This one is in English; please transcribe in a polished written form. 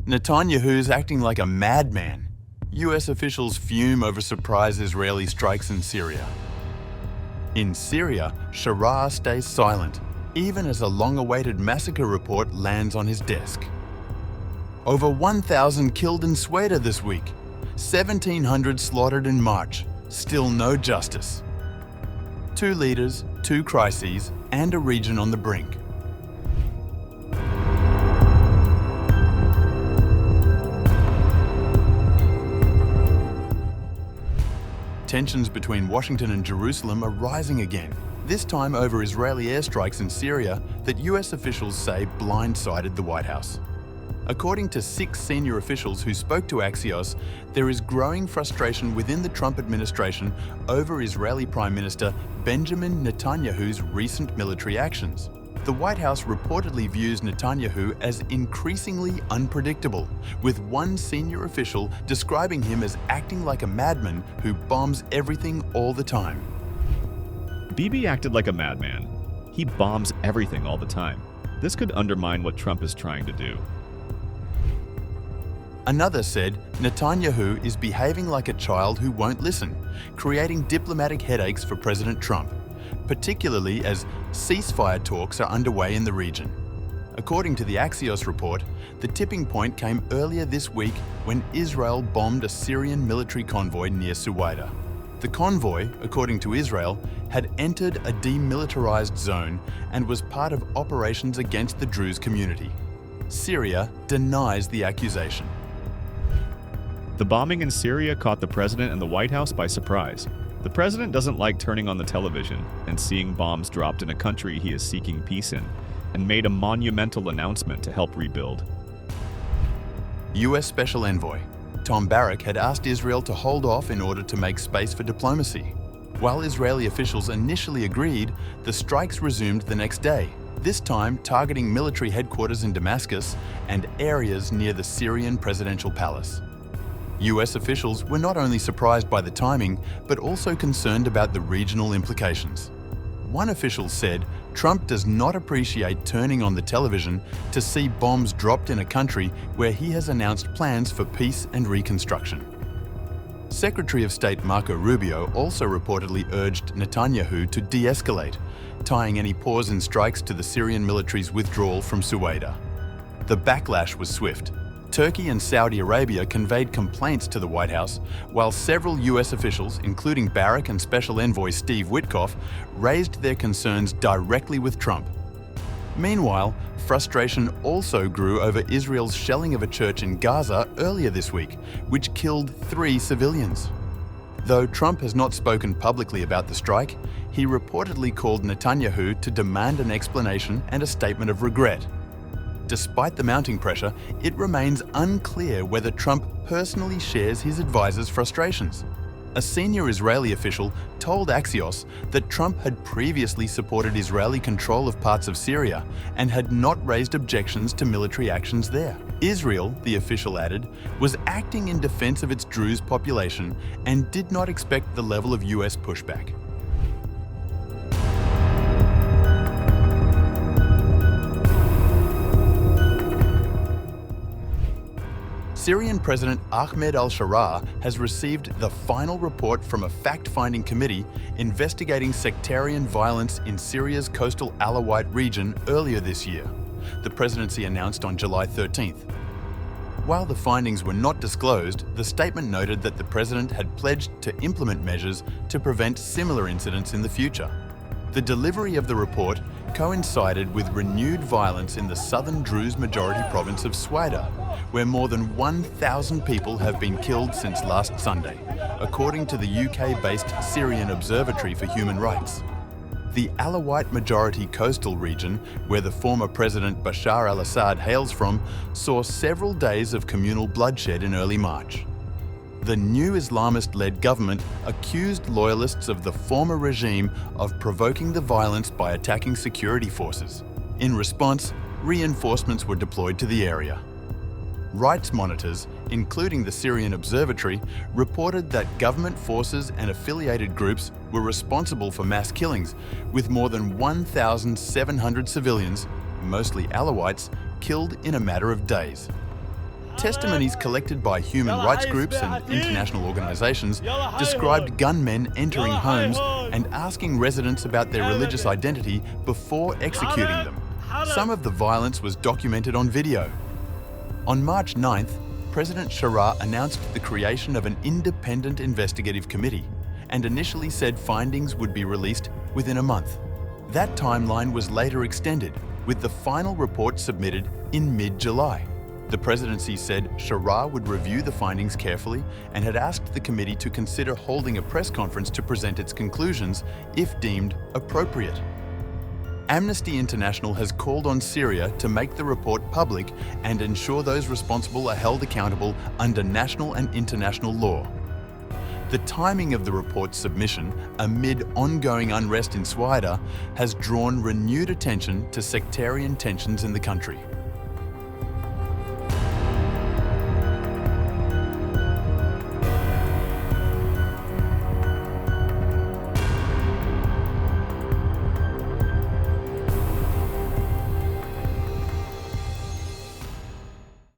Netanyahu's acting like a madman. US officials fume over surprise Israeli strikes in Syria. In Syria, Al-Sharaa stays silent, even as a long-awaited massacre report lands on his desk. Over 1,000 killed in Sweida this week. 1,700 slaughtered in March. Still no justice. 2 leaders, 2 crises, and a region on the brink. Tensions between Washington and Jerusalem are rising again, this time over Israeli airstrikes in Syria that US officials say blindsided the White House. According to 6 senior officials who spoke to Axios, there is growing frustration within the Trump administration over Israeli Prime Minister Benjamin Netanyahu's recent military actions. The White House reportedly views Netanyahu as increasingly unpredictable, with one senior official describing him as acting like a madman who bombs everything all the time. Bibi acted like a madman. He bombs everything all the time. This could undermine what Trump is trying to do. Another said Netanyahu is behaving like a child who won't listen, creating diplomatic headaches for President Trump, particularly as ceasefire talks are underway in the region. According to the Axios report, the tipping point came earlier this week when Israel bombed a Syrian military convoy near Sweida. The convoy, according to Israel, had entered a demilitarized zone and was part of operations against the Druze community. Syria denies the accusation. The bombing in Syria caught the president and the White House by surprise. The president doesn't like turning on the television and seeing bombs dropped in a country he is seeking peace in, and made a monumental announcement to help rebuild. US Special Envoy Tom Barrack had asked Israel to hold off in order to make space for diplomacy. While Israeli officials initially agreed, the strikes resumed the next day, this time targeting military headquarters in Damascus and areas near the Syrian presidential palace. US officials were not only surprised by the timing, but also concerned about the regional implications. One official said Trump does not appreciate turning on the television to see bombs dropped in a country where he has announced plans for peace and reconstruction. Secretary of State Marco Rubio also reportedly urged Netanyahu to de-escalate, tying any pause in strikes to the Syrian military's withdrawal from Sweida. The backlash was swift. Turkey and Saudi Arabia conveyed complaints to the White House, while several US officials, including Barrack and Special Envoy Steve Witkoff, raised their concerns directly with Trump. Meanwhile, frustration also grew over Israel's shelling of a church in Gaza earlier this week, which killed 3 civilians. Though Trump has not spoken publicly about the strike, he reportedly called Netanyahu to demand an explanation and a statement of regret. Despite the mounting pressure, it remains unclear whether Trump personally shares his advisor's frustrations. A senior Israeli official told Axios that Trump had previously supported Israeli control of parts of Syria and had not raised objections to military actions there. Israel, the official added, was acting in defense of its Druze population and did not expect the level of US pushback. Syrian President Ahmed Al-Sharaa has received the final report from a fact-finding committee investigating sectarian violence in Syria's coastal Alawite region earlier this year, the presidency announced on July 13th. While the findings were not disclosed, the statement noted that the president had pledged to implement measures to prevent similar incidents in the future. The delivery of the report coincided with renewed violence in the southern Druze majority province of Sweida, where more than 1,000 people have been killed since last Sunday, according to the UK-based Syrian Observatory for Human Rights. The Alawite majority coastal region, where the former President Bashar al-Assad hails from, saw several days of communal bloodshed in early March. The new Islamist-led government accused loyalists of the former regime of provoking the violence by attacking security forces. In response, reinforcements were deployed to the area. Rights monitors, including the Syrian Observatory, reported that government forces and affiliated groups were responsible for mass killings, with more than 1,700 civilians, mostly Alawites, killed in a matter of days. testimonies collected by human rights groups and international organizations described gunmen entering homes and asking residents about their religious identity before executing them. Some of the violence was documented on video. On March 9th, President Al-Sharaa announced the creation of an independent investigative committee and initially said findings would be released within a month. That timeline was later extended, with the final report submitted in mid-July. The presidency said Al-Sharaa would review the findings carefully and had asked the committee to consider holding a press conference to present its conclusions if deemed appropriate. Amnesty International has called on Syria to make the report public and ensure those responsible are held accountable under national and international law. The timing of the report's submission, amid ongoing unrest in Sweida, has drawn renewed attention to sectarian tensions in the country.